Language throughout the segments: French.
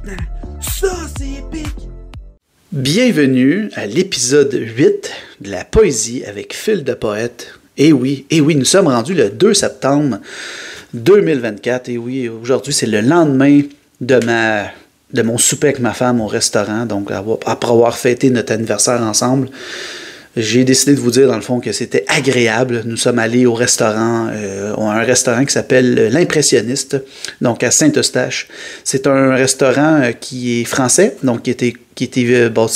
Ça, c'est épique! Bienvenue à l'épisode 8 de la poésie avec Fil de poète. Et oui, nous sommes rendus le 2 septembre 2024. Et oui, aujourd'hui, c'est le lendemain de mon souper avec ma femme au restaurant. Donc, après avoir fêté notre anniversaire ensemble, j'ai décidé de vous dire, dans le fond, que c'était agréable. Nous sommes allés au restaurant, un restaurant qui s'appelle L'Impressionniste, donc à Saint-Eustache. C'est un restaurant qui est français, donc qui était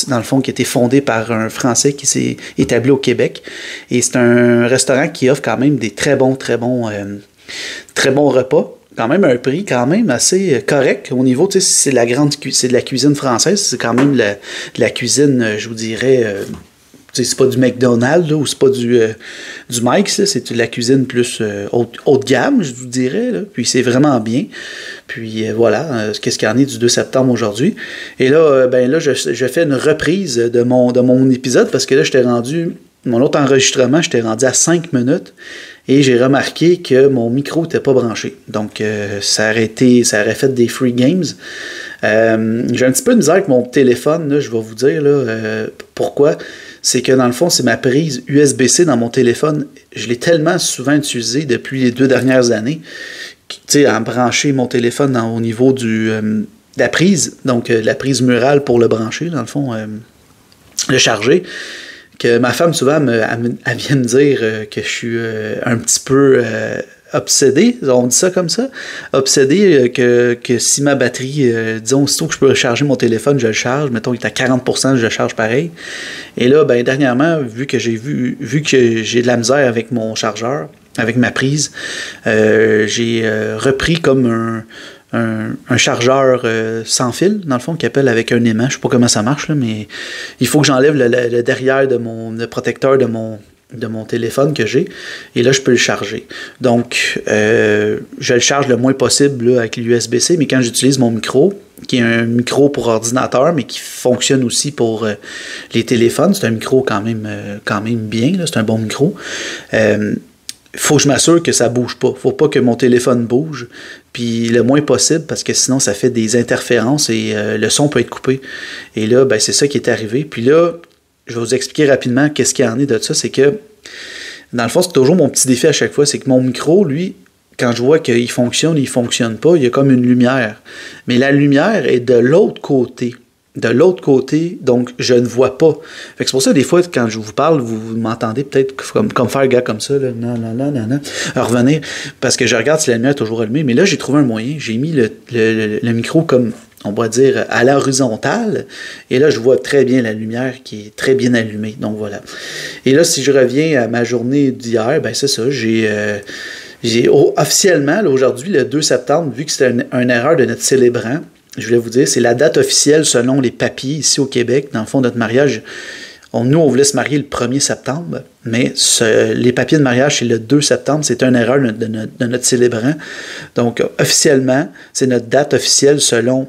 dans le fond, qui a été fondé par un Français qui s'est établi au Québec. Et c'est un restaurant qui offre quand même des très bons repas. Quand même un prix quand même assez correct au niveau, tu sais, c'est de la cuisine française, c'est quand même de la cuisine, je vous dirais, c'est pas du McDonald's là, ou c'est pas du Mike's, là, c'est de la cuisine plus haut de gamme, je vous dirais. Là. Puis c'est vraiment bien. Puis voilà, qu'est-ce qu'il y en est du 2 septembre aujourd'hui. Et là, je fais une reprise de mon épisode parce que là, mon autre enregistrement, j'étais rendu à 5 minutes et j'ai remarqué que mon micro n'était pas branché. Donc, ça aurait fait des free games. J'ai un petit peu de misère avec mon téléphone, là, je vais vous dire là, pourquoi. C'est que dans le fond, c'est ma prise USB-C dans mon téléphone. Je l'ai tellement souvent utilisé depuis les 2 dernières années, tu sais, à brancher mon téléphone au niveau de la prise, donc la prise murale pour le brancher, dans le fond, le charger, que ma femme souvent elle vient me dire que je suis un petit peu obsédé, on dit ça comme ça, obsédé que si ma batterie, disons, aussitôt que je peux recharger mon téléphone, je le charge, mettons qu'il est à 40%, je le charge pareil. Et là, dernièrement, vu que j'ai de la misère avec mon chargeur, avec ma prise, j'ai repris comme un chargeur sans fil, dans le fond, qui appelle avec un aimant. Je sais pas comment ça marche, là, mais il faut que j'enlève le derrière le protecteur de mon téléphone que j'ai, et là, je peux le charger. Donc, je le charge le moins possible là, avec l'USB-C, mais quand j'utilise mon micro, qui est un micro pour ordinateur, mais qui fonctionne aussi pour les téléphones, c'est un micro quand même bien, là, c'est un bon micro, faut que je m'assure que ça bouge pas. Faut pas que mon téléphone bouge, puis le moins possible, parce que sinon, ça fait des interférences et le son peut être coupé. Et là, c'est ça qui est arrivé. Puis là, je vais vous expliquer rapidement qu'est-ce qu'il y en est de ça. C'est que, dans le fond, c'est toujours mon petit défi à chaque fois. C'est que mon micro, lui, quand je vois qu'il fonctionne pas, il y a comme une lumière. Mais la lumière est de l'autre côté. Donc je ne vois pas. Fait que c'est pour ça, des fois, quand je vous parle, vous m'entendez peut-être comme faire un gars comme ça, là, non, revenir, parce que je regarde si la lumière est toujours allumée. Mais là, j'ai trouvé un moyen. J'ai mis le micro comme, on va dire, à l'horizontale. Et là, je vois très bien la lumière qui est très bien allumée. Donc voilà. Et là, si je reviens à ma journée d'hier, c'est ça, j'ai officiellement, là, aujourd'hui, le 2 septembre, vu que c'était une erreur de notre célébrant, je voulais vous dire, c'est la date officielle selon les papiers ici au Québec. Dans le fond, notre mariage, nous, on voulait se marier le 1er septembre, mais les papiers de mariage, c'est le 2 septembre. C'est une erreur de notre célébrant. Donc, officiellement, c'est notre date officielle selon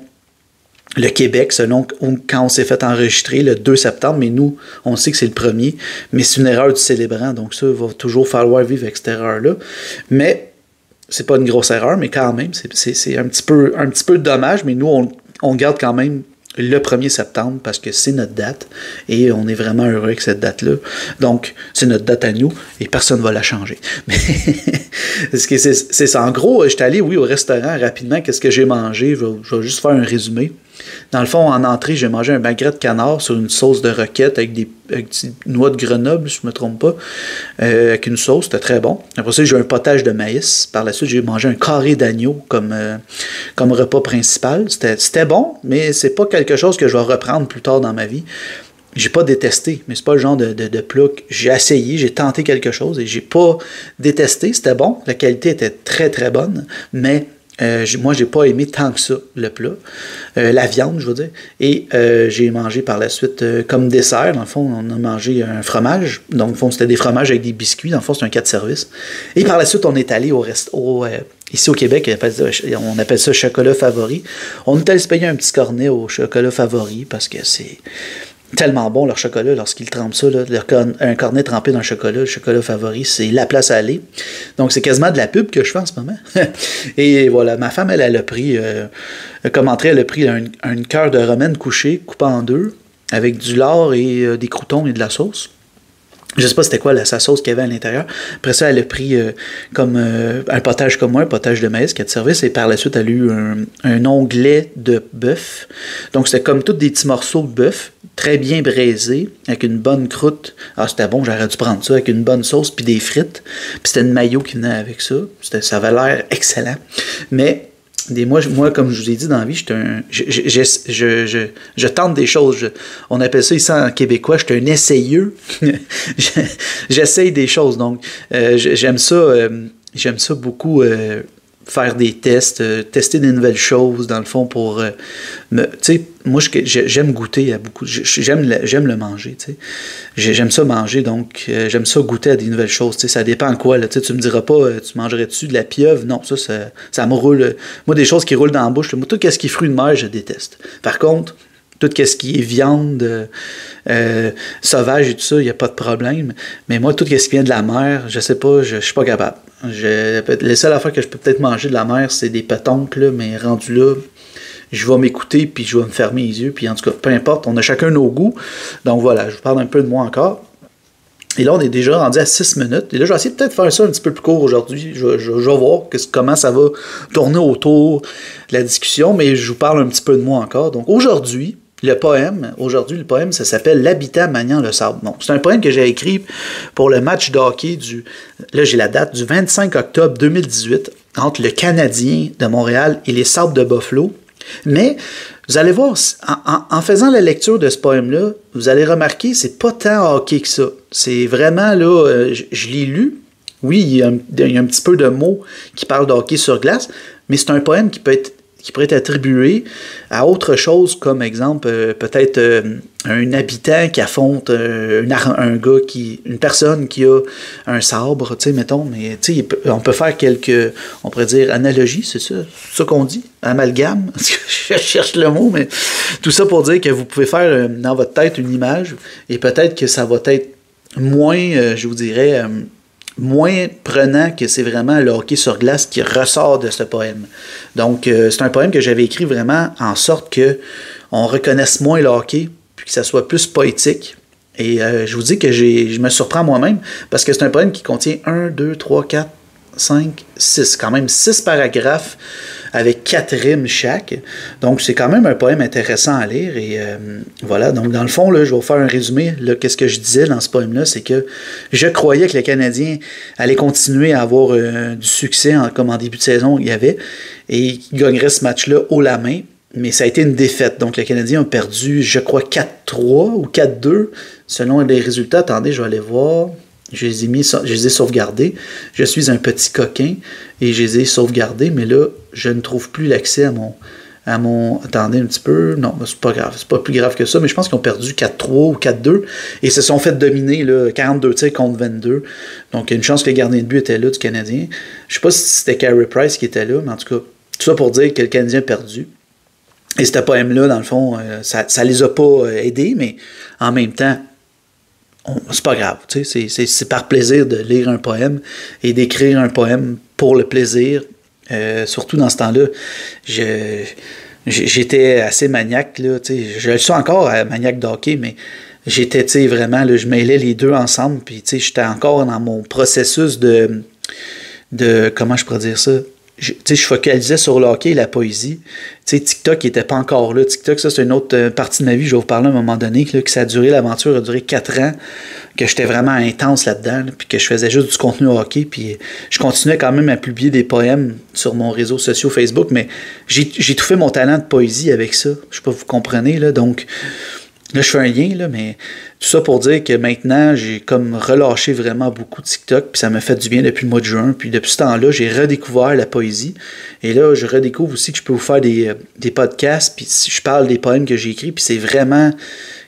le Québec, selon quand on s'est fait enregistrer le 2 septembre, mais nous, on sait que c'est le 1er, mais c'est une erreur du célébrant. Donc, ça, il va toujours falloir vivre avec cette erreur-là. Mais c'est pas une grosse erreur, mais quand même, c'est un petit peu dommage, mais nous, on garde quand même le 1er septembre parce que c'est notre date et on est vraiment heureux avec cette date-là. Donc, c'est notre date à nous et personne ne va la changer. Mais c'est ça. En gros, j'étais allé, au restaurant rapidement. Qu'est-ce que j'ai mangé? Je vais juste faire un résumé. Dans le fond, en entrée, j'ai mangé un magret de canard sur une sauce de roquette avec des noix de Grenoble, si je ne me trompe pas, avec une sauce, c'était très bon. Après ça, j'ai eu un potage de maïs. Par la suite, j'ai mangé un carré d'agneau comme repas principal. C'était bon, mais c'est pas quelque chose que je vais reprendre plus tard dans ma vie. J'ai pas détesté, mais c'est pas le genre de plat que j'ai essayé, j'ai tenté quelque chose et j'ai pas détesté. C'était bon, la qualité était très très bonne, mais moi, j'ai pas aimé tant que ça, le plat. La viande, je veux dire. Et j'ai mangé par la suite, comme dessert, dans le fond, on a mangé un fromage. Donc, dans le fond, c'était des fromages avec des biscuits. Dans le fond, c'est un 4 services. Et par la suite, on est allé ici au Québec, on appelle ça chocolat favori. On est allé se payer un petit cornet au chocolat favori parce que tellement bon leur chocolat lorsqu'ils trempent ça. Là, un cornet trempé dans le chocolat favori, c'est la place à aller. Donc c'est quasiment de la pub que je fais en ce moment. Et voilà, ma femme, elle a pris, comme entrée, elle a pris une cœur de romaine couchée, coupée en deux, avec du lard et des croûtons et de la sauce. Je sais pas c'était quoi sa sauce qu'il y avait à l'intérieur. Après ça, elle a pris comme un potage comme moi, un potage de maïs qui a de service. Et par la suite, elle a eu un onglet de bœuf. Donc, c'était comme tous des petits morceaux de bœuf, très bien braisés, avec une bonne croûte. Ah, c'était bon, j'aurais dû prendre ça, avec une bonne sauce, puis des frites. Puis c'était une mayo qui venait avec ça. Ça avait l'air excellent. Mais... Moi, comme je vous ai dit dans la vie, je tente des choses. On appelle ça ici en québécois, je suis un essayeux. J'essaye des choses. Donc, j'aime ça beaucoup, faire des tests, tester des nouvelles choses, dans le fond, pour tu sais, moi, j'aime goûter à beaucoup. J'aime le manger, tu sais. J'aime ça manger, donc j'aime ça goûter à des nouvelles choses, tu sais. Ça dépend quoi, là. Tu sais, tu me diras pas, tu mangerais-tu de la pieuvre? Non, ça me roule. Moi, des choses qui roulent dans la bouche, moi, tout ce qui est fruits de mer, je déteste. Par contre, tout ce qui est viande sauvage et tout ça, il n'y a pas de problème. Mais moi, tout ce qui vient de la mer, je sais pas, je suis pas capable. Les seules affaires que je peux peut-être manger de la mer, c'est des pétoncles, là, mais rendu là, je vais m'écouter, puis je vais me fermer les yeux, puis en tout cas, peu importe, on a chacun nos goûts. Donc voilà, je vous parle un peu de moi encore. Et là, on est déjà rendu à 6 minutes. Et là, je vais essayer peut-être de faire ça un petit peu plus court aujourd'hui. Je vais voir comment ça va tourner autour de la discussion, mais je vous parle un petit peu de moi encore. Donc aujourd'hui, le poème, ça s'appelle « L'habitant maniant le sable ». Bon, c'est un poème que j'ai écrit pour le match de hockey là j'ai la date, du 25 octobre 2018 entre le Canadien de Montréal et les Sabres de Buffalo. Mais vous allez voir, en faisant la lecture de ce poème-là, vous allez remarquer, c'est pas tant hockey que ça. C'est vraiment, là, je l'ai lu. Oui, il y a un petit peu de mots qui parlent de hockey sur glace, mais c'est un poème qui pourrait être attribué à autre chose, comme exemple, peut-être un habitant qui affronte une personne qui a un sabre, tu sais, mettons, mais tu sais, on peut faire on pourrait dire analogie, c'est ça qu'on dit, amalgame, je cherche le mot, mais tout ça pour dire que vous pouvez faire dans votre tête une image, et peut-être que ça va être moins, je vous dirais, moins prenant que c'est vraiment le hockey sur glace qui ressort de ce poème. Donc, c'est un poème que j'avais écrit vraiment en sorte que on reconnaisse moins le hockey, puis que ça soit plus poétique. Et je vous dis que je me surprends moi-même, parce que c'est un poème qui contient 1, 2, 3, 4, 5, 6, quand même 6 paragraphes avec 4 rimes chaque. Donc, c'est quand même un poème intéressant à lire. Et voilà, donc dans le fond, là, je vais vous faire un résumé. Qu'est-ce que je disais dans ce poème-là, c'est que je croyais que le Canadien allait continuer à avoir du succès, comme en début de saison il y avait, et qu'il gagnerait ce match-là haut la main. Mais ça a été une défaite. Donc, le Canadien a perdu, je crois, 4-3 ou 4-2, selon les résultats. Attendez, je vais aller voir. Je les ai sauvegardés. Je suis un petit coquin et je les ai sauvegardés, mais là, je ne trouve plus l'accès à mon... Attendez un petit peu. Non, c'est pas grave. C'est pas plus grave que ça, mais je pense qu'ils ont perdu 4-3 ou 4-2 et se sont fait dominer, là, 42 tirs contre 22. Donc, il y a une chance que le gardien de but était là du Canadien. Je sais pas si c'était Carey Price qui était là, mais en tout cas, tout ça pour dire que le Canadien a perdu. Et ce poème-là, dans le fond, ça les a pas aidés, mais en même temps, c'est pas grave. Tu sais, c'est par plaisir de lire un poème et d'écrire un poème pour le plaisir. Surtout dans ce temps-là, j'étais assez maniaque. Là, tu sais, je le suis encore maniaque de hockey, mais j'étais vraiment, là, je mêlais les deux ensemble. Puis j'étais encore dans mon processus de comment je pourrais dire ça? Je focalisais sur le hockey et la poésie. TikTok n'était pas encore là. TikTok, ça, c'est une autre partie de ma vie. Je vais vous parler à un moment donné que ça a duré, l'aventure a duré 4 ans, que j'étais vraiment intense là-dedans, là, puis que je faisais juste du contenu hockey. Puis je continuais quand même à publier des poèmes sur mon réseau social Facebook, mais j'ai tout fait mon talent de poésie avec ça. Je sais pas, vous comprenez, là. Donc, là, je fais un lien, là, mais tout ça pour dire que maintenant, j'ai comme relâché vraiment beaucoup de TikTok, puis ça m'a fait du bien depuis le mois de juin. Puis depuis ce temps-là, j'ai redécouvert la poésie. Et là, je redécouvre aussi que je peux vous faire des podcasts, puis je parle des poèmes que j'ai écrits, puis c'est vraiment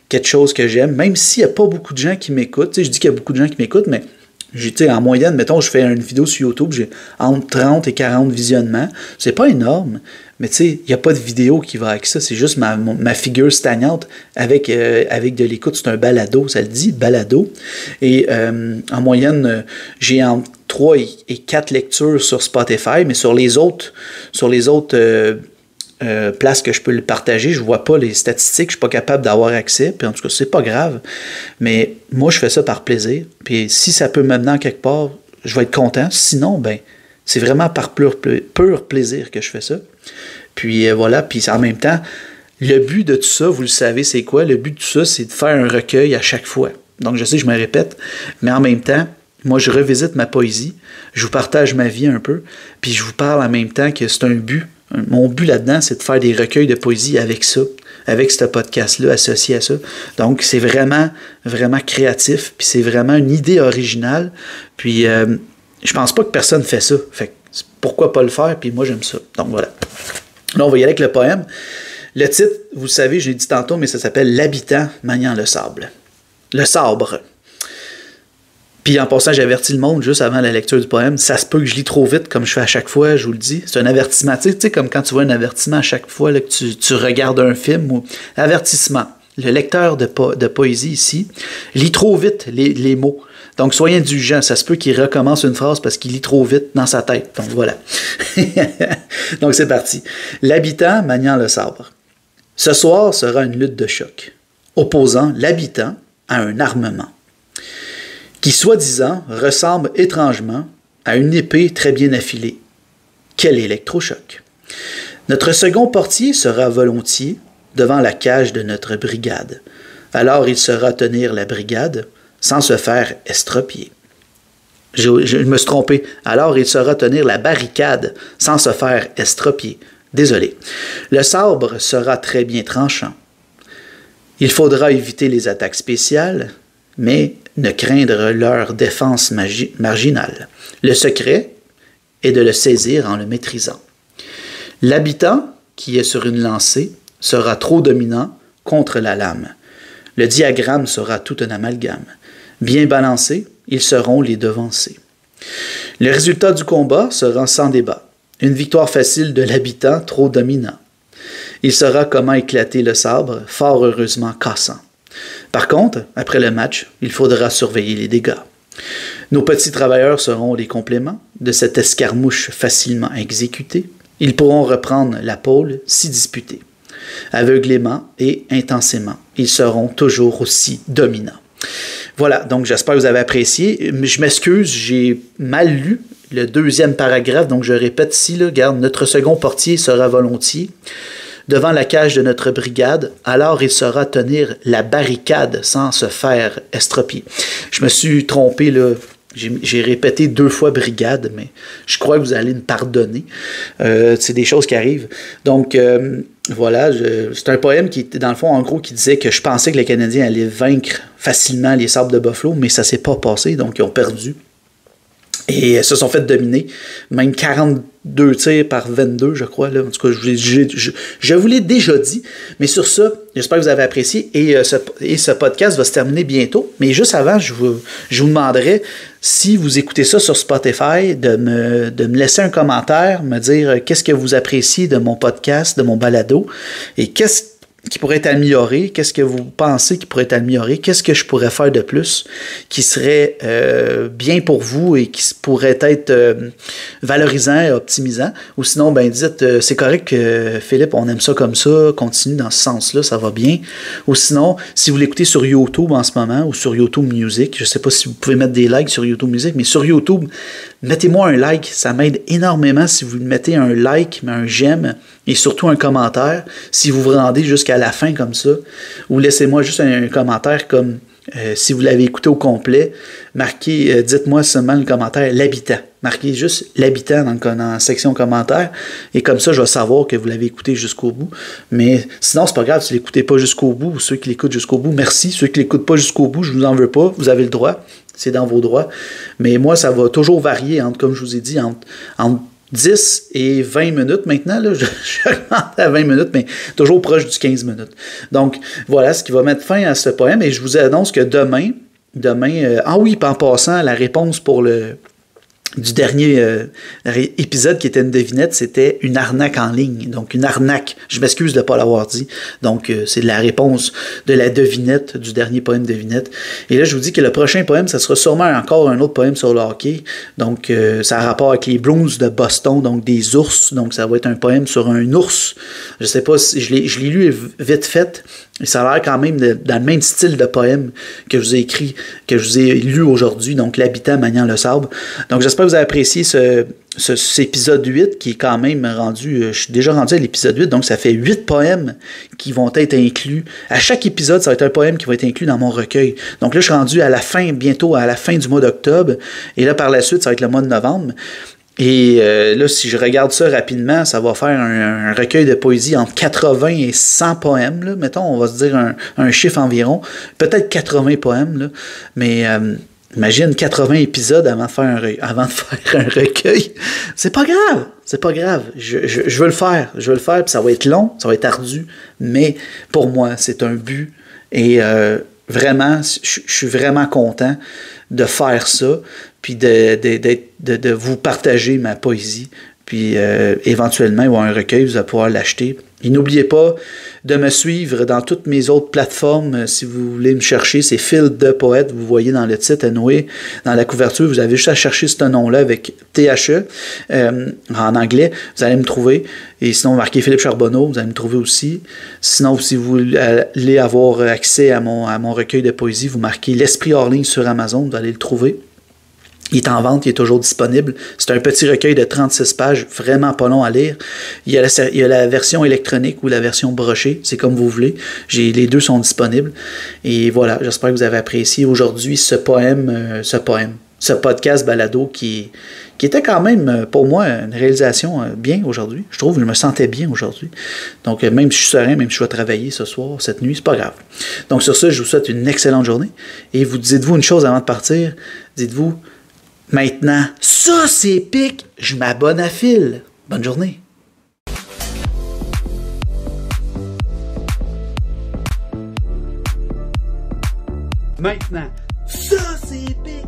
quelque chose que j'aime, même s'il n'y a pas beaucoup de gens qui m'écoutent. Je dis qu'il y a beaucoup de gens qui m'écoutent, mais En moyenne, mettons, je fais une vidéo sur YouTube, j'ai entre 30 et 40 visionnements. C'est pas énorme, mais il n'y a pas de vidéo qui va avec ça. C'est juste ma figure stagnante avec de l'écoute. C'est un balado, ça le dit, balado. Et en moyenne, j'ai entre 3 et 4 lectures sur Spotify, mais sur les autres place que je peux le partager, je vois pas les statistiques, je suis pas capable d'avoir accès, puis en tout cas, c'est pas grave, mais moi, je fais ça par plaisir, puis si ça peut me mener quelque part, je vais être content, sinon, ben, c'est vraiment par pur plaisir que je fais ça, puis voilà, puis en même temps, le but de tout ça, vous le savez, c'est quoi? Le but de tout ça, c'est de faire un recueil à chaque fois, donc je sais, je me répète, mais en même temps, moi, je revisite ma poésie, je vous partage ma vie un peu, puis je vous parle en même temps que c'est un but. Mon but là-dedans, c'est de faire des recueils de poésie avec ça, avec ce podcast-là, associé à ça. Donc, c'est vraiment, vraiment créatif, puis c'est vraiment une idée originale. Puis, je pense pas que personne fait ça. Fait que, pourquoi pas le faire? Puis moi, j'aime ça. Donc, voilà. Là, on va y aller avec le poème. Le titre, vous le savez, je l'ai dit tantôt, mais ça s'appelle « L'habitant maniant le sable ». Le sabre. Puis en passant, j'avertis le monde juste avant la lecture du poème. Ça se peut que je lis trop vite, comme je fais à chaque fois, je vous le dis. C'est un avertissement. Tu sais, comme quand tu vois un avertissement à chaque fois là, que tu regardes un film. Ou avertissement. Le lecteur de poésie ici lit trop vite les mots. Donc, soyez indulgents. Ça se peut qu'il recommence une phrase parce qu'il lit trop vite dans sa tête. Donc, voilà. Donc, c'est parti. L'habitant maniant le sabre. Ce soir sera une lutte de choc, opposant l'habitant à un armement qui, soi-disant, ressemble étrangement à une épée très bien affilée. Quel électrochoc! Notre second portier sera volontiers devant la cage de notre brigade. Alors il saura tenir la brigade sans se faire estropier. Je me suis trompé. Alors il saura tenir la barricade sans se faire estropier. Désolé. Le sabre sera très bien tranchant. Il faudra éviter les attaques spéciales, mais ne craindre leur défense marginale. Le secret est de le saisir en le maîtrisant. L'habitant, qui est sur une lancée, sera trop dominant contre la lame. Le diagramme sera tout un amalgame. Bien balancés, ils seront les devancés. Le résultat du combat sera sans débat. Une victoire facile de l'habitant trop dominant. Il saura comment éclater le sabre, fort heureusement cassant. Par contre, après le match, il faudra surveiller les dégâts. Nos petits travailleurs seront les compléments de cette escarmouche facilement exécutée. Ils pourront reprendre la pôle si disputés. Aveuglément et intensément, ils seront toujours aussi dominants. Voilà, donc j'espère que vous avez apprécié. Je m'excuse, j'ai mal lu le deuxième paragraphe, donc je répète ici, là, regarde, notre second portier sera volontiers devant la cage de notre brigade, alors il saura tenir la barricade sans se faire estropier. Je me suis trompé, là. J'ai répété 2 fois brigade, mais je crois que vous allez me pardonner. C'est des choses qui arrivent. Donc, voilà, c'est un poème qui était, dans le fond, en gros, qui disait que je pensais que les Canadiens allaient vaincre facilement les Sables de Buffalo, mais ça ne s'est pas passé, donc ils ont perdu. Et se sont fait dominer, même 42 tirs par 22, je crois. Là. En tout cas, je vous l'ai déjà dit. Mais sur ça, j'espère que vous avez apprécié. Et ce podcast va se terminer bientôt. Mais juste avant, je vous demanderai, si vous écoutez ça sur Spotify, de me laisser un commentaire, me dire qu'est-ce que vous appréciez de mon podcast, de mon balado, et qu'est-ce qui pourrait être amélioré, qu'est-ce que vous pensez qui pourrait être amélioré, qu'est-ce que je pourrais faire de plus qui serait bien pour vous et qui pourrait être valorisant et optimisant, ou sinon, ben dites, c'est correct Philippe, on aime ça comme ça, continue dans ce sens-là, ça va bien, ou sinon, si vous l'écoutez sur YouTube en ce moment, ou sur YouTube Music, je ne sais pas si vous pouvez mettre des likes sur YouTube Music, mais sur YouTube, mettez-moi un like, ça m'aide énormément si vous mettez un like, un j'aime, et surtout un commentaire, si vous vous rendez jusqu'à la fin comme ça, ou laissez-moi juste un commentaire comme si vous l'avez écouté au complet, marquez, dites-moi seulement le commentaire « l'habitant ». Marquez juste « l'habitant » dans la section commentaires, et comme ça, je vais savoir que vous l'avez écouté jusqu'au bout. Mais sinon, c'est pas grave si vous l'écoutez pas jusqu'au bout, ou ceux qui l'écoutent jusqu'au bout, merci. Ceux qui l'écoutent pas jusqu'au bout, je vous en veux pas, vous avez le droit, c'est dans vos droits. Mais moi, ça va toujours varier, comme je vous ai dit, entre 10 et 20 minutes maintenant, là, je rentre à 20 minutes, mais toujours proche du 15 minutes. Donc, voilà ce qui va mettre fin à ce poème, et je vous annonce que demain, demain. Ah oui, puis en passant, la réponse pour du dernier épisode qui était une devinette, c'était une arnaque en ligne. Donc, une arnaque. Je m'excuse de ne pas l'avoir dit. Donc, c'est la réponse de la devinette, du dernier poème devinette. Et là, je vous dis que le prochain poème, ça sera sûrement encore un autre poème sur le hockey. Donc, ça a rapport avec les Bruins de Boston, donc des ours. Donc, ça va être un poème sur un ours. Je sais pas si je l'ai lu vite fait. Et ça a l'air quand même dans le même style de poème que je vous ai écrit, que je vous ai lu aujourd'hui, donc l'habitant maniant le sable. Donc j'espère que vous avez apprécié cet épisode 8 qui est quand même rendu, je suis déjà rendu à l'épisode 8, donc ça fait 8 poèmes qui vont être inclus. À chaque épisode, ça va être un poème qui va être inclus dans mon recueil. Donc là, je suis rendu à la fin, bientôt à la fin du mois d'octobre, et là par la suite, ça va être le mois de novembre. Et là, si je regarde ça rapidement, ça va faire un recueil de poésie entre 80 et 100 poèmes. Là. Mettons, on va se dire un chiffre environ. Peut-être 80 poèmes. Là. Mais imagine 80 épisodes avant de faire un recueil. C'est pas grave. C'est pas grave. Je veux le faire. Je veux le faire. Puis ça va être long, ça va être ardu. Mais pour moi, c'est un but. Et vraiment, je suis vraiment content de faire ça. Puis de vous partager ma poésie. Puis éventuellement, il va y avoir un recueil, vous allez pouvoir l'acheter. Et n'oubliez pas de me suivre dans toutes mes autres plateformes. Si vous voulez me chercher, c'est Phil de Poète. Vous voyez dans le titre, anyway, dans la couverture, vous avez juste à chercher ce nom-là avec THE en anglais. Vous allez me trouver. Et sinon, marquez Philippe Charbonneau, vous allez me trouver aussi. Sinon, si vous voulez avoir accès à mon recueil de poésie, vous marquez L'Esprit hors ligne sur Amazon, vous allez le trouver. Il est en vente, il est toujours disponible. C'est un petit recueil de 36 pages, vraiment pas long à lire. Il y a la version électronique ou la version brochée, c'est comme vous voulez. Les deux sont disponibles. Et voilà, j'espère que vous avez apprécié aujourd'hui ce podcast balado qui était quand même, pour moi, une réalisation bien aujourd'hui. Je trouve que je me sentais bien aujourd'hui. Donc, même si je suis serein, même si je vais travailler ce soir, cette nuit, c'est pas grave. Donc, sur ça, je vous souhaite une excellente journée. Et dites-vous une chose avant de partir. Dites-vous, maintenant, ça c'est épique, je m'abonne à Phil. Bonne journée. Maintenant, ça c'est épique.